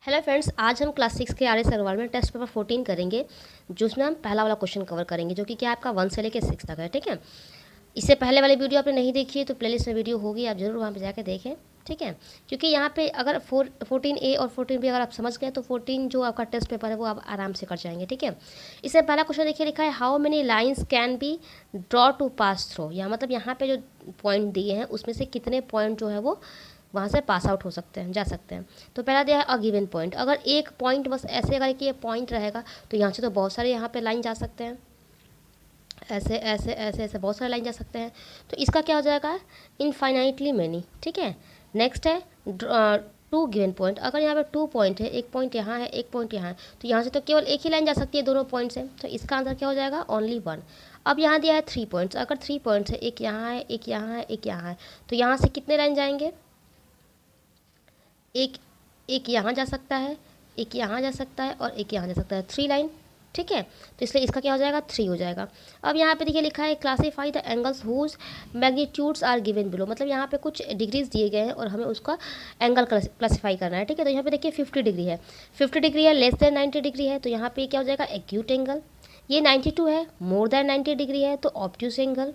Hello friends, आज हम class 6 के आर एस अग्रवाल में टेस्ट पेपर 14 करेंगे, जिसमें हम पहला वाला क्वेश्चन कवर करेंगे, जो कि क्या आपका 1 से लेकर 6 तक है। ठीक है, इससे पहले वाली वीडियो आपने नहीं देखी है तो प्लेलिस्ट में वीडियो होगी, आप जरूर वहाँ पे जाकर देखें। ठीक है, क्योंकि यहाँ पे अगर 14A और 14B अगर आप समझ गए तो 14 जो आपका टेस्ट पेपर है वो आप आराम से कर जाएंगे। ठीक है, इससे पहला क्वेश्चन देखिए, लिखा है how many lines can be draw two pass through. या मतलब यहाँ पे जो पॉइंट दिए हैं उसमें से कितने पॉइंट जो है वो वहाँ से पास आउट हो सकते हैं, जा सकते हैं। तो पहला दिया है अ गिवन पॉइंट। अगर एक पॉइंट बस ऐसे अगर कि ये पॉइंट रहेगा तो यहाँ से तो बहुत सारे यहाँ पे लाइन जा सकते हैं, ऐसे ऐसे ऐसे ऐसे बहुत सारे लाइन जा सकते हैं। तो इसका क्या हो जाएगा, इनफाइनाइटली मैनी। ठीक है, नेक्स्ट है टू गिवन पॉइंट। अगर यहाँ पे 2 पॉइंट है, एक पॉइंट यहाँ है, एक पॉइंट यहाँ है, तो यहाँ से तो केवल एक ही लाइन जा सकती है दोनों पॉइंट से। तो इसका आंसर क्या हो जाएगा, ओनली 1। अब यहाँ दिया है 3 पॉइंट्स। अगर 3 पॉइंट्स है, एक यहाँ है, एक यहाँ है, एक यहाँ है, तो यहाँ से कितने लाइन जाएंगे, एक यहाँ जा सकता है, एक यहाँ जा सकता है और एक यहाँ जा सकता है, 3 लाइन। ठीक है, तो इसलिए इसका क्या हो जाएगा, 3 हो जाएगा। अब यहाँ पे देखिए लिखा है classify the angles whose magnitudes are given below. मतलब यहाँ पे कुछ डिग्रीज दिए गए हैं और हमें उसका एंगल क्लासीफाई करना है। ठीक है, तो यहाँ पे देखिए 50 डिग्री है, 50 डिग्री है, लेस देन 90 डिग्री है, तो यहाँ पे क्या हो जाएगा, एक्यूट एंगल। ये 92 है, मोर देन 90 डिग्री है, तो ऑब्ट्यूस एंगल।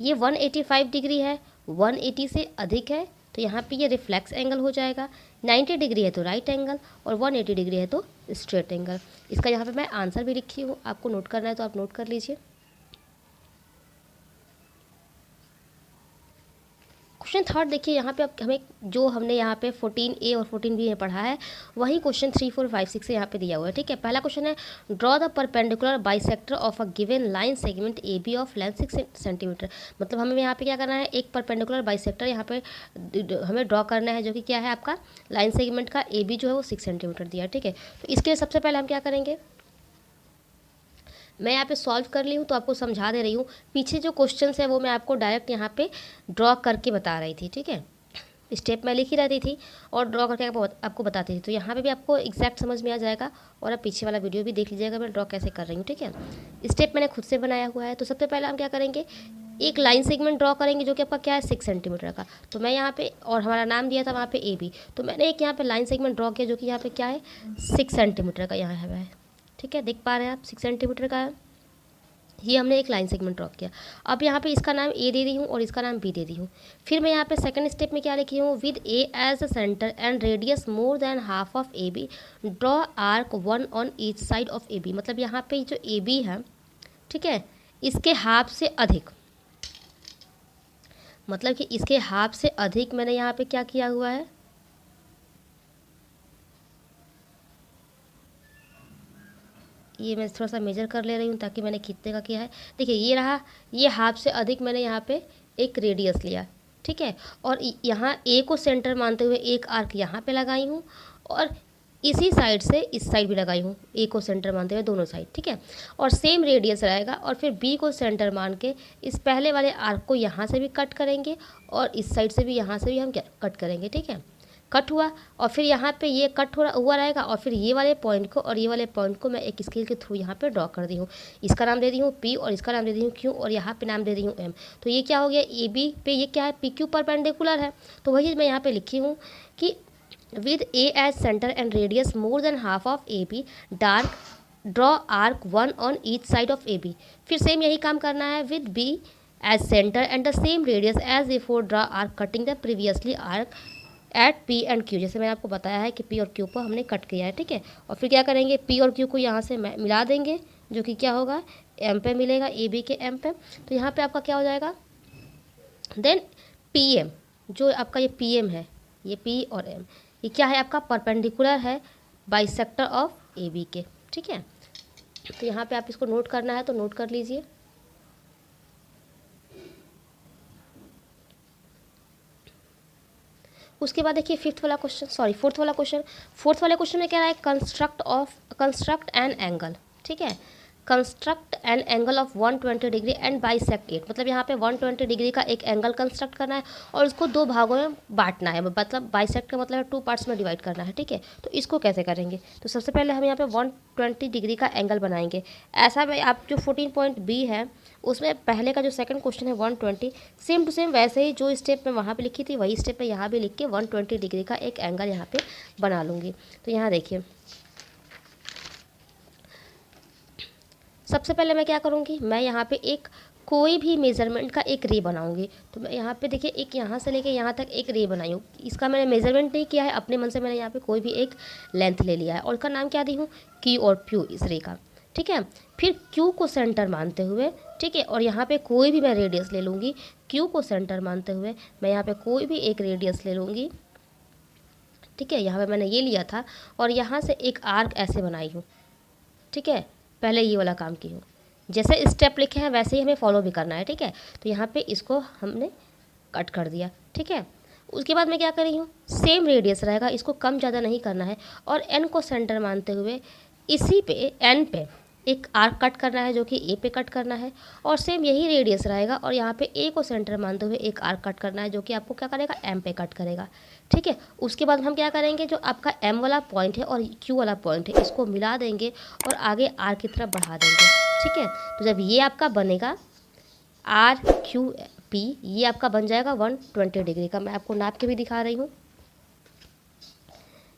ये 185 डिग्री है, 180 से अधिक है, तो यहाँ पे ये रिफ्लेक्स एंगल हो जाएगा। 90 डिग्री है तो राइट एंगल, और 180 डिग्री है तो स्ट्रेट एंगल। इसका यहाँ पे मैं आंसर भी लिखी हूँ, आपको नोट करना है तो आप नोट कर लीजिए। क्वेश्चन थर्ड देखिए, यहाँ पे अब हमें जो हमने यहाँ पे 14A और 14B में पढ़ा है वही क्वेश्चन 3, 4, 5, 6 से यहाँ पे दिया हुआ है। ठीक है, पहला क्वेश्चन है draw the perpendicular bisector of a given line segment AB of length 6 centimetre. मतलब हमें यहाँ पे क्या करना है, एक परपेंडिकुलर बाइसेक्टर यहाँ पे हमें ड्रॉ करना है, जो कि क्या है आपका लाइन सेगमेंट का AB जो है वो 6 सेंटीमीटर दिया है। ठीक है, तो इसके लिए सबसे पहले हम क्या करेंगे, मैं यहाँ पे सॉल्व कर ली हूँ तो आपको समझा दे रही हूँ। पीछे जो क्वेश्चंस है वो मैं आपको डायरेक्ट यहाँ पे ड्रॉ करके बता रही थी। ठीक है, स्टेप मैं लिखी रहती थी और ड्रॉ करके आपको बताती थी, तो यहाँ पे भी आपको एग्जैक्ट समझ में आ जाएगा। और आप पीछे वाला वीडियो भी देख लीजिएगा मैं ड्रॉ कैसे कर रही हूँ। ठीक है, स्टेप मैंने खुद से बनाया हुआ है। तो सबसे पहले हम क्या करेंगे, एक लाइन सेगमेंट ड्रॉ करेंगे जो कि आपका क्या है 6 सेंटीमीटर का। तो मैं यहाँ पे, और हमारा नाम दिया था वहाँ पे AB, तो मैंने एक यहाँ पे लाइन सेगमेंट ड्रॉ किया जो कि यहाँ पे क्या है 6 सेंटीमीटर का यहाँ है। ठीक है, देख पा रहे हैं आप 6 सेंटीमीटर का है, ये हमने एक लाइन सेगमेंट ड्रॉ किया। अब यहाँ पे इसका नाम A दे दी हूँ और इसका नाम B दे दी हूँ। फिर मैं यहाँ पे सेकंड स्टेप में क्या लिखी हूँ, with A as a centre and radius more than half of AB draw arc 1 on each side of AB। मतलब यहाँ पे जो AB है, ठीक है, इसके हाफ से अधिक, मतलब कि इसके हाफ से अधिक मैंने यहाँ पे क्या किया हुआ है, ये मैं थोड़ा सा मेजर कर ले रही हूँ ताकि मैंने कितने का किया है। देखिए ये रहा, ये हाफ से अधिक मैंने यहाँ पे एक रेडियस लिया। ठीक है, और यहाँ A को सेंटर मानते हुए एक आर्क यहाँ पे लगाई हूँ, और इसी साइड से इस साइड भी लगाई हूँ, A को सेंटर मानते हुए दोनों साइड। ठीक है, और सेम रेडियस रहेगा, और फिर B को सेंटर मान के इस पहले वाले आर्क को यहाँ से भी कट करेंगे और इस साइड से भी, यहाँ से भी हम क्या कट करेंगे। ठीक है, कट हुआ, और फिर यहाँ पे ये कट हुआ रहेगा, और फिर ये वाले पॉइंट को और ये वाले पॉइंट को मैं एक स्केल के थ्रू यहाँ पे ड्रॉ कर दी हूँ। इसका नाम दे दी हूँ P और इसका नाम दे दी हूँ Q, और यहाँ पे नाम दे दी हूँ M। तो ये क्या हो गया, AB पे ये क्या है, PQ परपेंडिकुलर है। तो वही मैं यहाँ पे लिखी हूँ कि with A as centre and radius more than half of AB dark draw arc 1 on each side of AB। फिर सेम यही काम करना है, with B as centre and the same radius as before draw arc cutting the previously arc at P and Q। जैसे मैंने आपको बताया है कि P और Q को हमने कट किया है। ठीक है, और फिर क्या करेंगे, P और Q को यहाँ से मिला देंगे, जो कि क्या होगा, M पे मिलेगा, AB के M पे। तो यहाँ पे आपका क्या हो जाएगा, देन PM, जो आपका ये PM है, ये P और M, ये क्या है आपका परपेंडिकुलर है बाइसेक्टर ऑफ AB के। ठीक है, तो यहाँ पे आप इसको नोट करना है तो नोट कर लीजिए। उसके बाद देखिए फोर्थ वाला क्वेश्चन में क्या रहा है, कंस्ट्रक्ट एन एंगल। ठीक है, construct an angle of 120 degree and bisect it, मतलब यहाँ पे 120 डिग्री का एक एंगल कंस्ट्रक्ट करना है और इसको दो भागों में बांटना है, मतलब बाइसेक्ट का मतलब है 2 पार्ट्स में डिवाइड करना है, ठीक है। तो इसको कैसे करेंगे, तो सबसे पहले हम यहाँ पे 120 डिग्री का एंगल बनाएंगे। ऐसा में आप जो 14 पॉइंट बी है उसमें पहले का जो सेकंड क्वेश्चन है 120, सेम टू सेम वैसे ही जो स्टेप मैं वहाँ पे लिखी थी वही स्टेप मैं यहाँ भी लिख के 120 डिग्री का एक एंगल यहाँ पे बना लूँगी। तो यहाँ देखिए सबसे पहले मैं क्या करूँगी, मैं यहाँ पे एक कोई भी मेज़रमेंट का एक रे बनाऊंगी। तो मैं यहाँ पे देखिए एक यहाँ से लेके यहाँ तक एक रे बनाई हूँ, इसका मैंने मेज़रमेंट नहीं किया है, अपने मन से मैंने यहाँ पे कोई भी एक लेंथ ले लिया है और उसका नाम क्या दी हूँ, क्यू और प्यू इस रे का, ठीक है। फिर क्यू को सेंटर मानते हुए, ठीक है, और यहाँ पे कोई भी मैं रेडियस ले लूँगी, क्यू को सेंटर मानते हुए मैं यहाँ पे कोई भी एक रेडियस ले लूँगी, ठीक है। यहाँ पे मैंने ये लिया था और यहाँ से एक आर्क ऐसे बनाई हूँ, ठीक है। पहले ये वाला काम की हूँ, जैसे स्टेप लिखे हैं वैसे ही हमें फॉलो भी करना है, ठीक है। तो यहाँ पे इसको हमने कट कर दिया, ठीक है। उसके बाद मैं क्या कर रही हूँ, सेम रेडियस रहेगा, इसको कम ज़्यादा नहीं करना है और एन को सेंटर मानते हुए इसी पे एन पे एक आर्क कट करना है जो कि ए पे कट करना है और सेम यही रेडियस रहेगा और यहाँ पे ए को सेंटर मानते हुए एक आर्क कट करना है जो कि आपको क्या करेगा, एम पे कट करेगा, ठीक है। उसके बाद हम क्या करेंगे, जो आपका एम वाला पॉइंट है और क्यू वाला पॉइंट है इसको मिला देंगे और आगे आर की तरफ बढ़ा देंगे, ठीक है। तो जब ये आपका बनेगा आर क्यू पी, ये आपका बन जाएगा 120 डिग्री का। मैं आपको नाप के भी दिखा रही हूँ,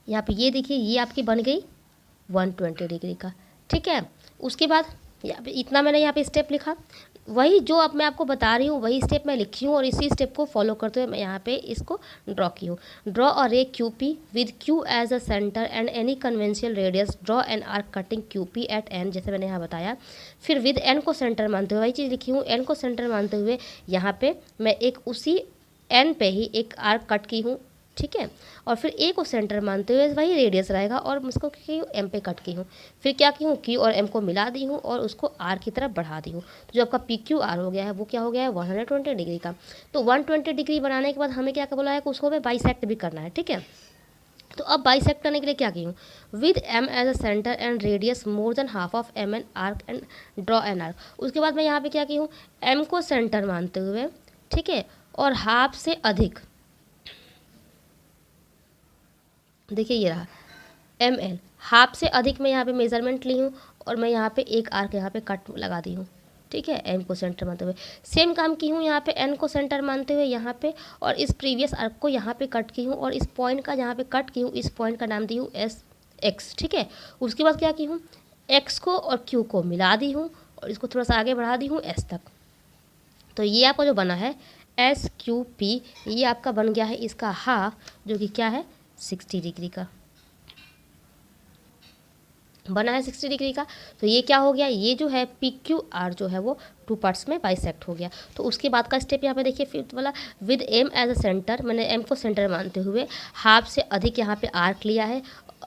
यहाँ पे ये देखिए ये आपकी बन गई 120 डिग्री का, ठीक है। उसके बाद यहाँ पे इतना मैंने यहाँ पे स्टेप लिखा, वही जो अब मैं आपको बता रही हूँ वही स्टेप मैं लिखी हूँ और इसी स्टेप को फॉलो करते हुए मैं यहाँ पे इसको ड्रॉ की हूँ। Draw a ray Q P with Q as a centre and any conventional radius, draw an arc cutting Q P at N, जैसे मैंने यहाँ बताया। फिर विद एन को सेंटर मानते हुए वही चीज़ लिखी हूँ, एन को सेंटर मानते हुए यहाँ पे मैं एक उसी एन पे ही एक आर्क कट की हूँ, ठीक है। और फिर ए को सेंटर मानते हुए वही रेडियस रहेगा और मैं उसको की हूँ एम पे कट की हूँ। फिर क्या की हूँ, क्यू और एम को मिला दी हूँ और उसको आर की तरफ बढ़ा दी हूँ। तो जो आपका पी क्यू आर हो गया है वो क्या हो गया है, 120 डिग्री का। तो 120 डिग्री बनाने के बाद हमें क्या बोला है कि उसको हमें बाइसेक्ट भी करना है, ठीक है। तो अब बाइसेक्ट करने के लिए क्या की हूँ, with M as a centre and radius more than half of M N arc and draw an arc. उसके बाद मैं यहाँ पे क्या की हूँ, एम को सेंटर मानते हुए, ठीक है, और हाफ से अधिक, देखिए ये रहा एम एन, हाफ से अधिक मैं यहाँ पे मेज़रमेंट ली हूँ और मैं यहाँ पे एक आर्क यहाँ पे कट लगा दी हूँ, ठीक है। एम को सेंटर मानते हुए सेम काम की हूँ यहाँ पे एन को सेंटर मानते हुए यहाँ पे और इस प्रीवियस आर्क को यहाँ पे कट की हूँ और इस पॉइंट का यहाँ पे कट की हूँ, इस पॉइंट का नाम दी हूँ एस एक्स, ठीक है। उसके बाद क्या की हूँ, एक्स को और क्यू को मिला दी हूँ और इसको थोड़ा सा आगे बढ़ा दी हूँ एस तक। तो ये आपका जो बना है एस क्यू पी, ये आपका बन गया है इसका हाफ, जो कि क्या है 60 डिग्री का बना है, 60 डिग्री का। तो ये क्या हो गया, ये जो है पी क्यू आर जो है वो 2 पार्ट्स में बाइसेक्ट हो गया। तो उसके बाद का स्टेप यहाँ पे देखिए फिफ्थ वाला, with M as a centre, मैंने एम को सेंटर मानते हुए हाफ से अधिक यहाँ पे आर्क लिया है,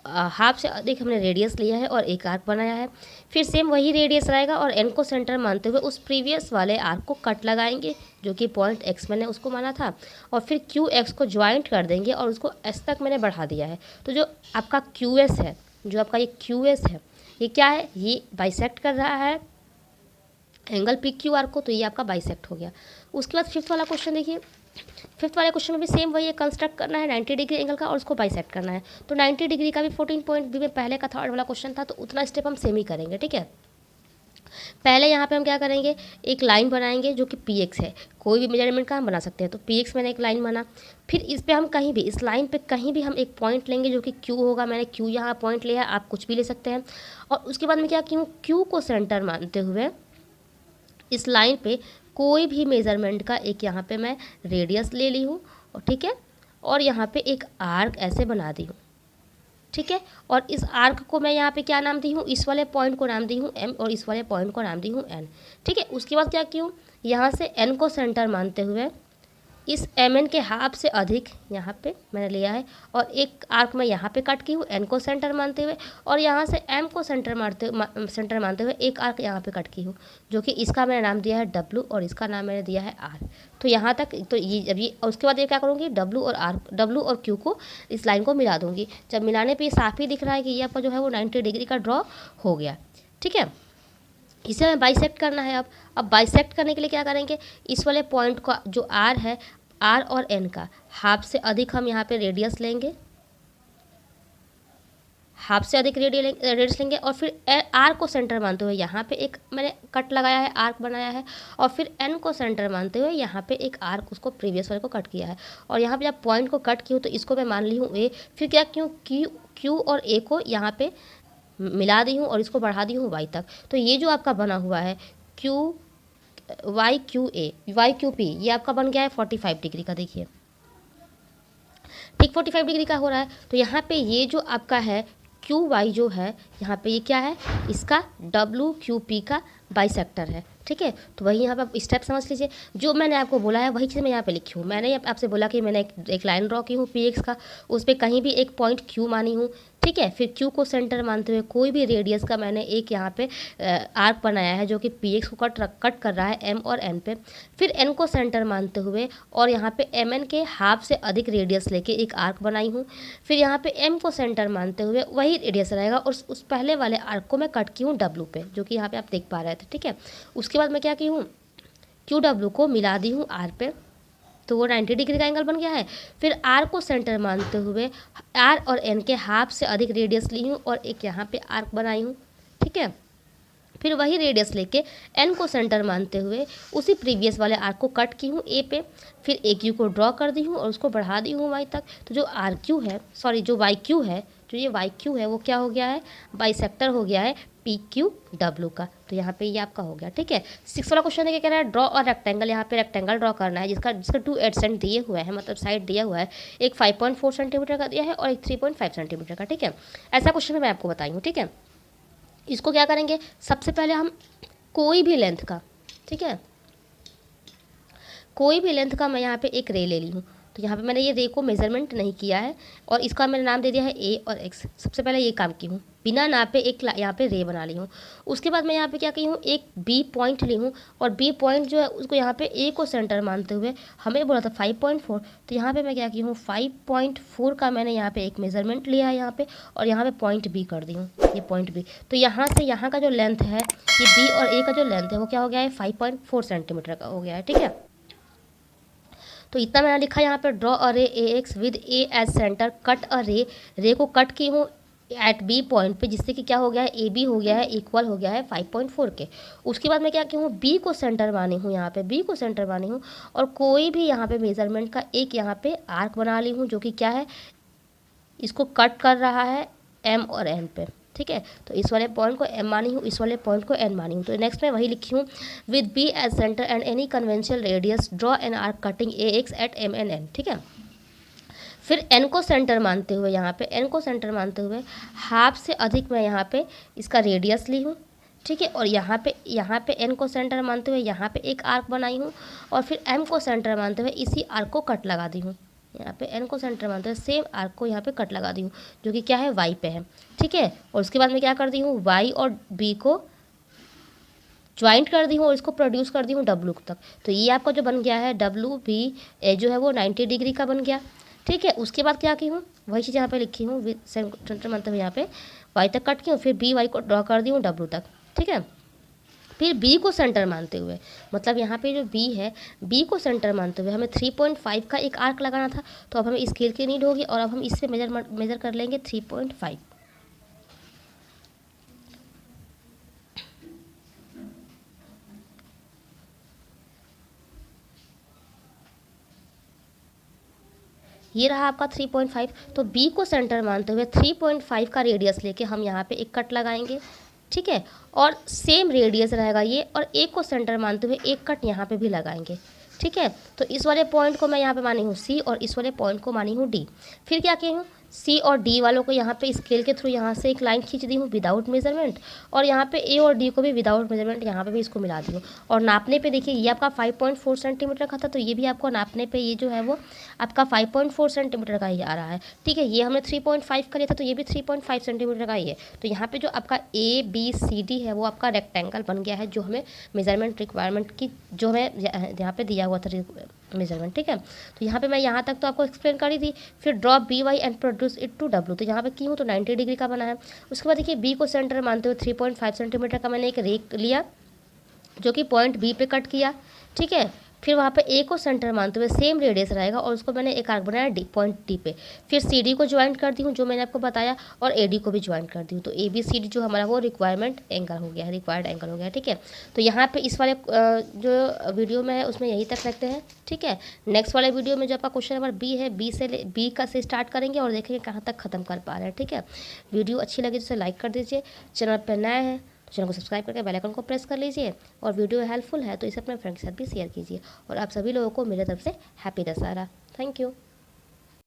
हाफ से अधिक हमने रेडियस लिया है और एक आर्क बनाया है। फिर सेम वही रेडियस रहेगा और एन को सेंटर मानते हुए उस प्रीवियस वाले आर्क को कट लगाएंगे जो कि पॉइंट एक्स मैंने उसको माना था और फिर क्यू एक्स को ज्वाइंट कर देंगे और उसको एस तक मैंने बढ़ा दिया है। तो जो आपका क्यू एस है, जो आपका ये क्यू एस है, ये क्या है, ये बाइसेक्ट कर रहा है एंगल पी क्यू आर को, तो ये आपका बाइसेक्ट हो गया। उसके बाद फिफ्थ वाला क्वेश्चन देखिए, फिफ्थ वाले क्वेश्चन में भी सेम वही है, कंस्ट्रक्ट करना है 90 डिग्री एंगल का और उसको बाइसेक्ट करना है। तो 90 डिग्री का भी 14 पॉइंट बी में पहले का थर्ड वाला क्वेश्चन था, तो उतना स्टेप हम सेम ही करेंगे, ठीक है। पहले यहाँ पे हम क्या करेंगे, एक लाइन बनाएंगे जो कि पी एक्स है, कोई भी मेजरमेंट का हम बना सकते हैं। तो पी एक्स मैंने एक लाइन बना, फिर इस पे हम कहीं भी, इस लाइन पे कहीं भी हम एक पॉइंट लेंगे जो कि क्यू होगा, मैंने क्यू यहाँ पॉइंट लिया है, आप कुछ भी ले सकते हैं। और उसके बाद मैं क्या की हूँ, क्यू को सेंटर मानते हुए इस लाइन पे कोई भी मेज़रमेंट का एक यहाँ पे मैं रेडियस ले ली हूँ और ठीक है, और यहाँ पे एक आर्क ऐसे बना दी हूँ, ठीक है। और इस आर्क को मैं यहाँ पे क्या नाम दी हूँ, इस वाले पॉइंट को नाम दी हूँ एम और इस वाले पॉइंट को नाम दी हूँ एन, ठीक है। उसके बाद क्या की हूँ, यहाँ से एन को सेंटर मानते हुए इस एम एन के हाफ से अधिक यहाँ पे मैंने लिया है और एक आर्क मैं यहाँ पे कट की हूँ एन को सेंटर मानते हुए और यहाँ से एम को सेंटर मानते हुए एक आर्क यहाँ पे कट की हूँ जो कि इसका मैंने नाम दिया है डब्लू और इसका नाम मैंने दिया है आर। तो यहाँ तक, तो ये जब ये, उसके बाद ये क्या करूँगी, डब्लू और क्यू को इस लाइन को मिला दूँगी। जब मिलाने पर ये साफ ही दिख रहा है कि ये आपका जो है वो 90 डिग्री का ड्रॉ हो गया, ठीक है। इसे हमें बाइसेक्ट करना है। अब बाइसेक्ट करने के लिए क्या करेंगे, इस वाले पॉइंट का जो आर है, आर और एन का हाफ से अधिक हम यहाँ पे रेडियस लेंगे, हाफ से अधिक रेडियस लेंगे और फिर आर को सेंटर मानते हुए यहाँ पे एक मैंने कट लगाया है, आर्क बनाया है, और फिर एन को सेंटर मानते हुए यहाँ पे एक आर्क उसको प्रीवियस वाले को कट किया है। और यहाँ पे जब पॉइंट को कट की हूँ तो इसको मैं मान ली हूँ ए, फिर क्या क्यों क्यू और ए को यहाँ पे मिला दी हूँ और इसको बढ़ा दी हूँ वाई तक। तो ये जो आपका बना हुआ है Q Y Q A Y Q P, ये आपका बन गया है 45 डिग्री का। देखिए ठीक 45 डिग्री का हो रहा है। तो यहाँ पे ये जो आपका है क्यू वाई जो है यहाँ पे, ये क्या है, इसका डब्ल्यू क्यू पी का बाइसेक्टर है। ठीक है, तो वही यहाँ पे आप स्टेप समझ लीजिए। जो मैंने आपको बोला है वही चीज़ मैं यहाँ पे लिखी हूँ। मैंने आपसे बोला कि मैंने एक लाइन ड्रॉ की हूँ पी एक्स का, उस पर कहीं भी एक पॉइंट क्यू मानी हूँ। ठीक है, फिर क्यू को सेंटर मानते हुए कोई भी रेडियस का मैंने एक यहाँ पे आर्क बनाया है जो कि पी एक्स को कट कर रहा है एम और एन पे। फिर एन को सेंटर मानते हुए और यहाँ पे एम एन के हाफ से अधिक रेडियस लेके एक आर्क बनाई हूँ। फिर यहाँ पे एम को सेंटर मानते हुए वही रेडियस रहेगा और उस पहले वाले आर्क को मैं कट की हूँ डब्लू पे, जो कि यहाँ पे आप देख पा रहे थे। ठीक है, उसके बाद मैं क्या की हूँ, क्यू डब्लू को मिला दी हूँ आर पे, तो वो 90 डिग्री का एंगल बन गया है। फिर आर को सेंटर मानते हुए आर और एन के हाफ से अधिक रेडियस ली हूँ और एक यहाँ पे आर्क बनाई हूँ। ठीक है, फिर वही रेडियस लेके एन को सेंटर मानते हुए उसी प्रीवियस वाले आर्क को कट की हूँ ए पे, फिर ए क्यू को ड्रॉ कर दी हूँ और उसको बढ़ा दी हूँ वाई तक। तो जो आर क्यू है, सॉरी जो वाई क्यू है, जो ये वाई क्यू है वो क्या हो गया है, बाइसेक्टर हो गया है पी क्यू डब्ल्यू का। तो यहाँ पे ये आपका हो गया। ठीक है, 6 वाला क्वेश्चन है, क्या कह रहा है, ड्रॉ और रेक्टेंगल। यहाँ पे रेक्टेंगल ड्रॉ करना है जिसका 2 एडसेंट दिए हुए हैं, मतलब साइड दिया हुआ है। एक 5.4 सेंटीमीटर का दिया है और एक 3.5 सेंटीमीटर का। ठीक है, ऐसा क्वेश्चन मैं आपको बताई हूँ। ठीक है, इसको क्या करेंगे, सबसे पहले हम कोई भी लेंथ का, ठीक है, कोई भी लेंथ का मैं यहाँ पे एक रे ले ली हूँ। तो यहाँ पे मैंने ये रे को मेजरमेंट नहीं किया है और इसका मैंने नाम दे दिया है ए और एक्स। सबसे पहले ये काम की हूँ, बिना नापे एक यहाँ पे रे बना ली हूँ। उसके बाद मैं यहाँ पे क्या की हूँ, एक बी पॉइंट ली हूँ और बी पॉइंट जो है उसको यहाँ पे ए को सेंटर मानते हुए हमें बोला था 5.4, तो यहाँ पे मैं क्या की हूँ 5.4 का मैंने यहाँ पे एक मेजरमेंट लिया है यहाँ पे, और यहाँ पे पॉइंट बी कर दी हूँ, ये पॉइंट बी। तो यहाँ से यहाँ का जो लेंथ है, ये बी और ए का जो लेंथ है वो क्या हो गया है, 5.4 सेंटीमीटर का हो गया है। ठीक है, तो इतना मैंने लिखा यहाँ पे, draw a ray A X with A as centre, cut a ray, ray को कट की हूँ एट बी पॉइंट पे, जिससे कि क्या हो गया है, ए बी हो गया है इक्वल हो गया है 5.4 के। उसके बाद मैं क्या की हूँ, बी को सेंटर मानी हूँ, यहाँ पे बी को सेंटर मानी हूँ और कोई भी यहाँ पे मेजरमेंट का एक यहाँ पे आर्क बना ली हूँ जो कि क्या है, इसको कट कर रहा है एम और एन पे। ठीक है, तो इस वाले पॉइंट को एम मानी हूँ, इस वाले पॉइंट को एन मानी हूँ। तो नेक्स्ट मैं वही लिखी हूँ, with B as centre and any conventional radius draw an arc cutting A X at M N N. ठीक है, फिर एन को सेंटर मानते हुए, यहाँ पे एन को सेंटर मानते हुए हाफ से अधिक मैं यहाँ पे इसका रेडियस ली हूँ। ठीक है, और यहाँ पे एन को सेंटर मानते हुए यहाँ पे एक आर्क बनाई हूँ और फिर एम को सेंटर मानते हुए इसी आर्क को कट लगा दी हूँ। यहाँ पे एन को सेंटर मानते हुए सेम आर्क को यहाँ पे कट लगा दी हूँ जो कि क्या है, वाई पे है। ठीक है, और उसके बाद मैं क्या कर दी हूँ, वाई और बी को ज्वाइंट कर दी हूँ और इसको प्रोड्यूस कर दी हूँ डब्लू तक। तो ये आपका जो बन गया है डब्लू बी ए जो है वो 90 डिग्री का बन गया। ठीक है, उसके बाद क्या की हूँ, वही चीज़ यहाँ पे लिखी हूँ, विद सेंटर मतलब यहाँ पे वाई तक कट की हूँ, फिर बी वाई को ड्रॉ कर दी हूँ डब्लू तक। ठीक है, फिर बी को सेंटर मानते हुए, मतलब यहाँ पे जो बी है, बी को सेंटर मानते हुए हमें 3.5 का एक आर्क लगाना था। तो अब हमें स्केल की नीड होगी और अब हम इससे मेजर कर लेंगे 3.5। ये रहा आपका 3.5। तो बी को सेंटर मानते हुए 3.5 का रेडियस लेके हम यहाँ पे एक कट लगाएंगे। ठीक है, और सेम रेडियस रहेगा ये, और ए को सेंटर मानते हुए एक कट यहाँ पे भी लगाएंगे। ठीक है, तो इस वाले पॉइंट को मैं यहाँ पे मानी हूँ सी और इस वाले पॉइंट को मानी हूँ डी। फिर क्या किया हूँ, सी और डी वालों को यहाँ पे स्केल के थ्रू यहाँ से एक लाइन खींच दी हूँ विदाउट मेजरमेंट, और यहाँ पे ए और डी को भी विदाउट मेजरमेंट यहाँ पे भी इसको मिला दी हूँ। और नापने पे देखिए ये आपका 5.4 सेंटीमीटर का था, तो ये भी आपको नापने पे ये जो है वो आपका 5.4 सेंटीमीटर का ही आ रहा है। ठीक है, ये हमने 3.5 का लिया था तो ये भी 3.5 सेंटीमीटर का ही है। तो यहाँ पे जो आपका ए बी सी डी है वो आपका रेक्टेंगल बन गया है, जो हमें मेजरमेंट रिक्वायरमेंट की जो हमें यहाँ पे दिया हुआ था मेजरमेंट, ठीक है। तो यहाँ पे मैं यहाँ तक तो आपको एक्सप्लेन करी थी। फिर drop B Y and produce it to W, तो यहाँ पे की हूँ तो 90 डिग्री का बना है। उसके बाद देखिए बी को सेंटर मानते हुए 3.5 सेंटीमीटर का मैंने एक रेक लिया जो कि पॉइंट बी पे कट किया, ठीक है। फिर वहाँ पे ए को सेंटर मानते हुए सेम रेडियस रहेगा और उसको मैंने एक आर्क बनाया डी, पॉइंट डी पे। फिर सी डी को ज्वाइंट कर दी हूँ जो मैंने आपको बताया, और ए डी को भी ज्वाइंट कर दी हूँ। तो ए बी सी डी जो हमारा वो रिक्वायरमेंट एंगल हो गया है, रिक्वायर्ड एंगल हो गया है, ठीक है। तो यहाँ पे इस वाले जो वीडियो में है उसमें यही तक रखते हैं, ठीक है। नेक्स्ट वाले वीडियो में जो आपका क्वेश्चन नंबर बी है, बी का से स्टार्ट करेंगे और देखेंगे कहाँ तक खत्म कर पा रहे हैं, ठीक है। वीडियो अच्छी लगी तो उसे लाइक कर दीजिए, चैनल पर नया है तो चैनल को सब्सक्राइब करके बेल आइकन को प्रेस कर लीजिए, और वीडियो हेल्पफुल है तो इसे अपने फ्रेंड के साथ भी शेयर कीजिए। और आप सभी लोगों को मेरे तरफ से हैप्पी दशहरा। Thank you.